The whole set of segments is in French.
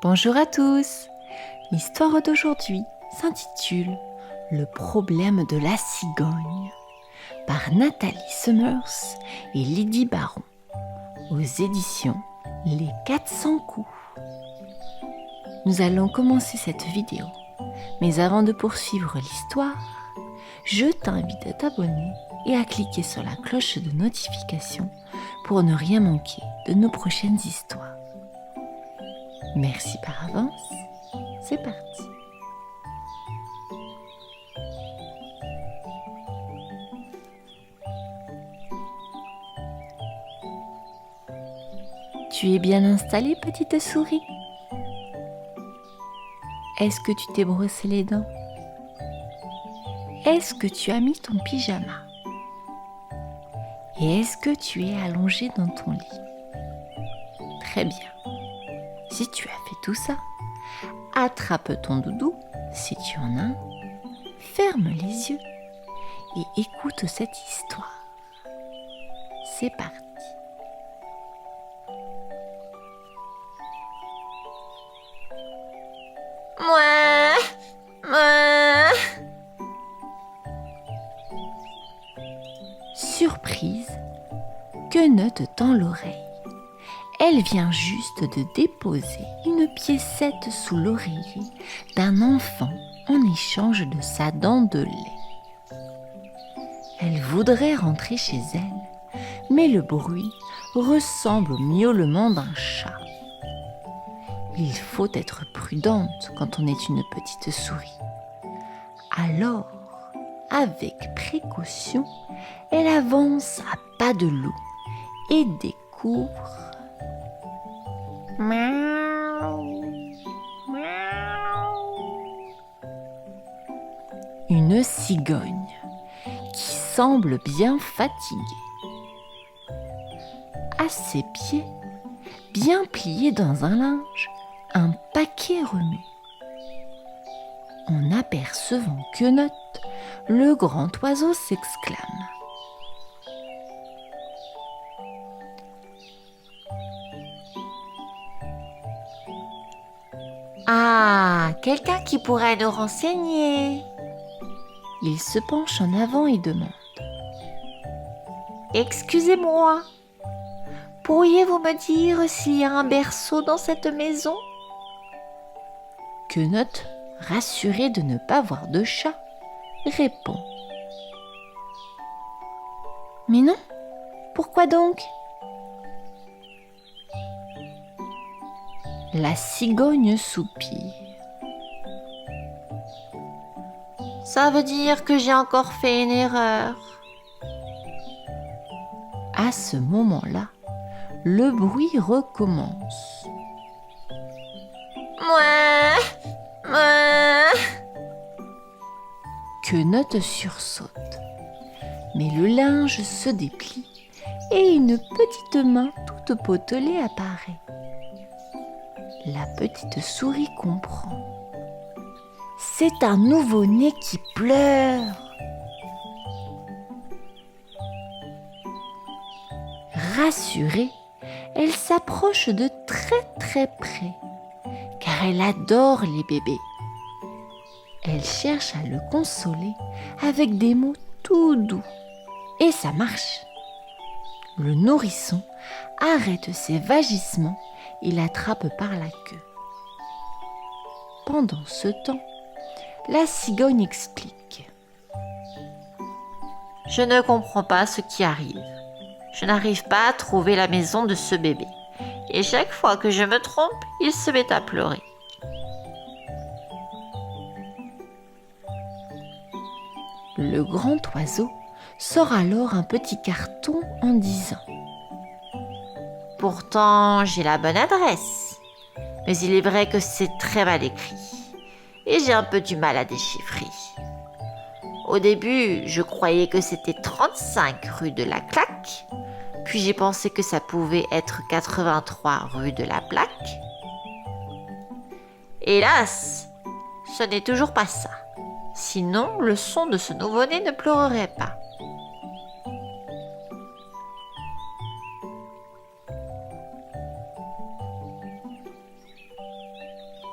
Bonjour à tous. L'histoire d'aujourd'hui s'intitule Le problème de la cigogne par Nathalie Summers et Lydie Baron aux éditions Les 400 coups. Nous allons commencer cette vidéo, mais avant de poursuivre l'histoire, je t'invite à t'abonner et à cliquer sur la cloche de notification pour ne rien manquer de nos prochaines histoires. Merci par avance, c'est parti. Tu es bien installée, petite souris? Est-ce que tu t'es brossé les dents? Est-ce que tu as mis ton pyjama? Et est-ce que tu es allongée dans ton lit? Très bien. Si tu as fait tout ça, attrape ton doudou, si tu en as un, ferme les yeux et écoute cette histoire. C'est parti. Mouah. Surprise, Quenotte tend l'oreille. Elle vient juste de déposer une piécette sous l'oreiller d'un enfant en échange de sa dent de lait. Elle voudrait rentrer chez elle, mais le bruit ressemble au miaulement d'un chat. Il faut être prudente quand on est une petite souris. Alors, avec précaution, elle avance à pas de loup et découvre une cigogne qui semble bien fatiguée. À ses pieds, bien plié dans un linge, un paquet remué. En apercevant Quenotte, le grand oiseau s'exclame. Ah, quelqu'un qui pourrait nous renseigner. Il se penche en avant et demande. Excusez-moi, pourriez-vous me dire s'il y a un berceau dans cette maison? Quenotte, rassuré de ne pas voir de chat, répond. Mais non, pourquoi donc? La cigogne soupire. Ça veut dire que j'ai encore fait une erreur. À ce moment-là, le bruit recommence. Mouah. Quenotte sursaute, mais le linge se déplie et une petite main toute potelée apparaît. La petite souris comprend. C'est un nouveau-né qui pleure. Rassurée, elle s'approche de très près, car elle adore les bébés. Elle cherche à le consoler avec des mots tout doux. Et ça marche. Le nourrisson arrête ses vagissements et l'attrape par la queue. Pendant ce temps, la cigogne explique. Je ne comprends pas ce qui arrive. Je n'arrive pas à trouver la maison de ce bébé. Et chaque fois que je me trompe, il se met à pleurer. Le grand oiseau sort alors un petit carton en disant « Pourtant, j'ai la bonne adresse. Mais il est vrai que c'est très mal écrit. Et j'ai un peu du mal à déchiffrer. Au début, je croyais que c'était 35 rue de la Claque. Puis j'ai pensé que ça pouvait être 83 rue de la Plaque. Hélas, ce n'est toujours pas ça. Sinon, le son de ce nouveau-né ne pleurerait pas.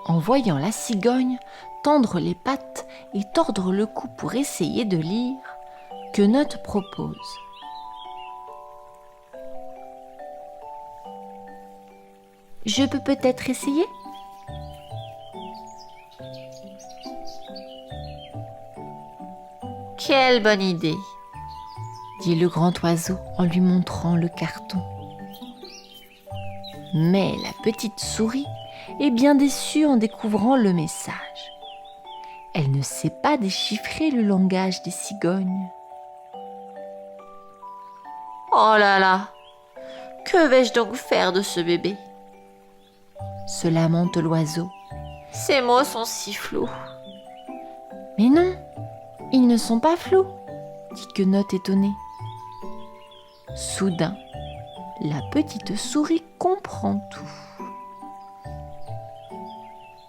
En voyant la cigogne tendre les pattes et tordre le cou pour essayer de lire, Quenotte propose. « Je peux peut-être essayer ?» « Quelle bonne idée !» dit le grand oiseau en lui montrant le carton. Mais la petite souris est bien déçue en découvrant le message. Elle ne sait pas déchiffrer le langage des cigognes. « Oh là là, que vais-je donc faire de ce bébé ?» se lamente l'oiseau. « Ces mots sont si flous. » « Mais non, ils ne sont pas flous, » dit Quenotte étonnée. Soudain, la petite souris comprend tout.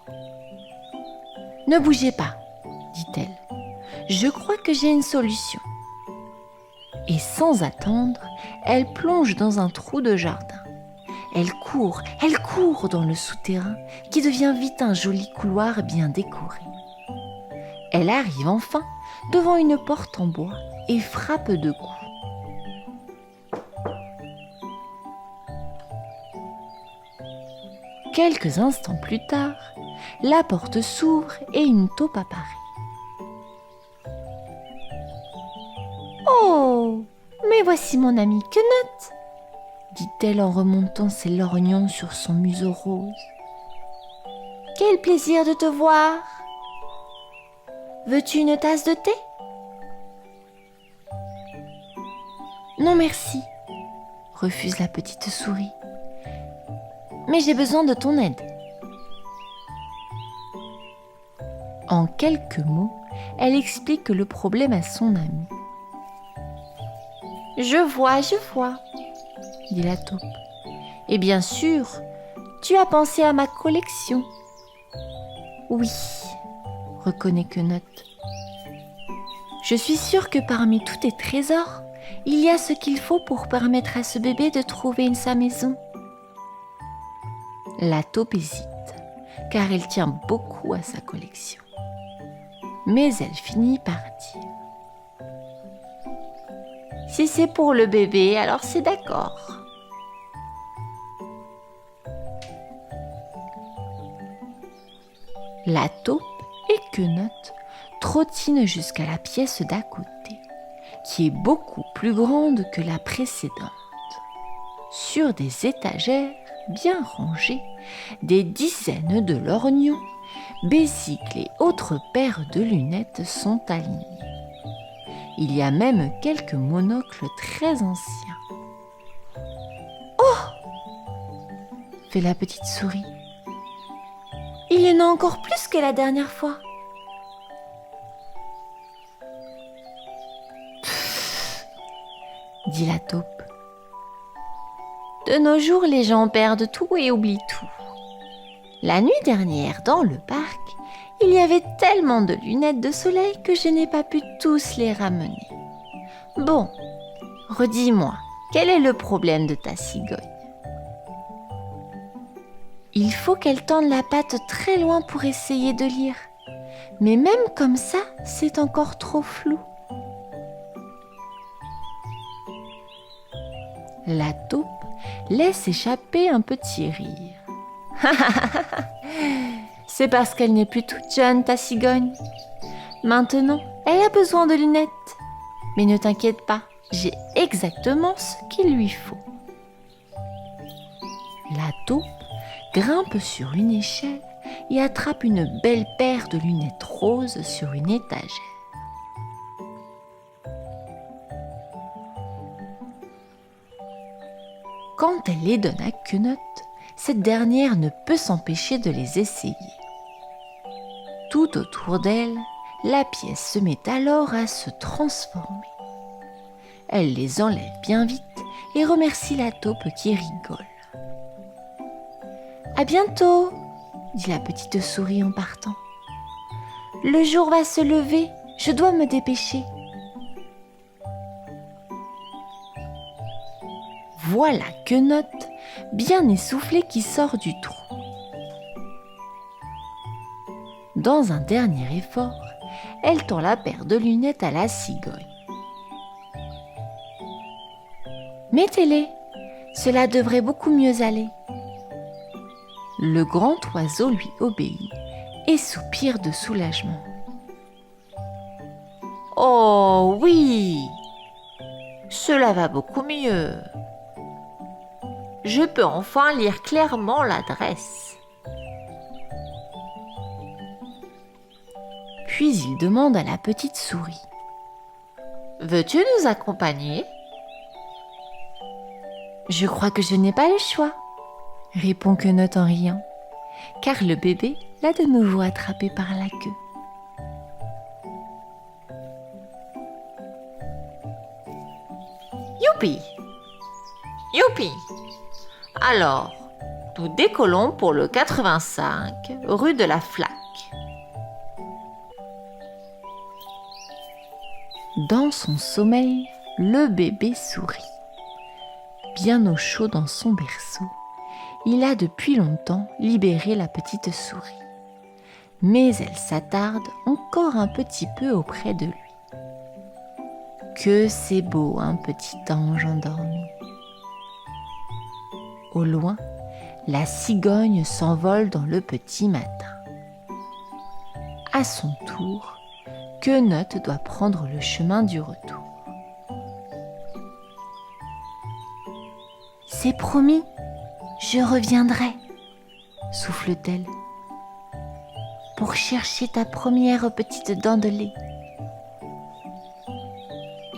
« Ne bougez pas, dit-elle. Je crois que j'ai une solution. » Et sans attendre, elle plonge dans un trou de jardin. Elle court dans le souterrain qui devient vite un joli couloir bien décoré. Elle arrive enfin devant une porte en bois et frappe 2 coups. Quelques instants plus tard, la porte s'ouvre et une taupe apparaît. « Oh, mais voici mon amie Quenotte !» dit-elle en remontant ses lorgnons sur son museau rose. « Quel plaisir de te voir ! Veux-tu une tasse de thé ? » ?»« Non merci, » refuse la petite souris. « Mais j'ai besoin de ton aide. » En quelques mots, elle explique le problème à son amie. « Je vois, dit la taupe. « Et bien sûr, tu as pensé à ma collection. » »« Oui, » reconnaît Quenotte. « Je suis sûre que parmi tous tes trésors, il y a ce qu'il faut pour permettre à ce bébé de trouver sa maison. » La taupe hésite, car elle tient beaucoup à sa collection. Mais elle finit par dire « Si c'est pour le bébé, alors c'est d'accord. » La taupe et Quenotte trottinent jusqu'à la pièce d'à côté, qui est beaucoup plus grande que la précédente. Sur des étagères bien rangées, des dizaines de lorgnons, besicles et autres paires de lunettes sont alignés. Il y a même quelques monocles très anciens. « Oh !» fait la petite souris. « Il y en a encore plus que la dernière fois. » Pfff, dit la taupe. De nos jours, les gens perdent tout et oublient tout. La nuit dernière, dans le parc, il y avait tellement de lunettes de soleil que je n'ai pas pu tous les ramener. Bon, redis-moi, quel est le problème de ta cigogne ? Il faut qu'elle tende la patte très loin pour essayer de lire. Mais même comme ça, c'est encore trop flou. La taupe laisse échapper un petit rire. C'est parce qu'elle n'est plus toute jeune, ta cigogne. Maintenant, elle a besoin de lunettes. Mais ne t'inquiète pas, j'ai exactement ce qu'il lui faut. La taupe grimpe sur une échelle et attrape une belle paire de lunettes roses sur une étagère. Quand elle les donne à Quenotte, cette dernière ne peut s'empêcher de les essayer. Tout autour d'elle, la pièce se met alors à se transformer. Elle les enlève bien vite et remercie la taupe qui rigole. « À bientôt !» dit la petite souris en partant. « Le jour va se lever, je dois me dépêcher. » Voilà Quenotte, bien essoufflée, qui sort du trou. Dans un dernier effort, elle tend la paire de lunettes à la cigogne. « Mettez-les, cela devrait beaucoup mieux aller. » Le grand oiseau lui obéit et soupire de soulagement. « Oh oui, cela va beaucoup mieux. Je peux enfin lire clairement l'adresse. » Puis il demande à la petite souris. « Veux-tu nous accompagner ?» « Je crois que je n'ai pas le choix, » répond Quenotte en riant, car le bébé l'a de nouveau attrapé par la queue. Youpi! Youpi! Alors, nous décollons pour le 85, rue de la Flaque. Dans son sommeil, le bébé sourit. Bien au chaud dans son berceau, il a depuis longtemps libéré la petite souris. Mais elle s'attarde encore un petit peu auprès de lui. Que c'est beau, un petit ange endormi. Au loin, la cigogne s'envole dans le petit matin. À son tour, Quenotte doit prendre le chemin du retour. « C'est promis, je reviendrai, » souffle-t-elle, « pour chercher ta première petite dent de lait. »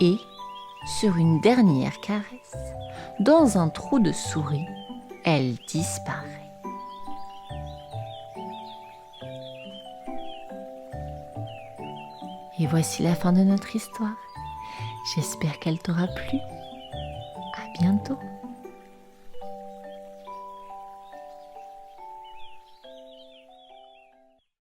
Et, sur une dernière caresse, dans un trou de souris, elle disparaît. Et voici la fin de notre histoire. J'espère qu'elle t'aura plu. À bientôt.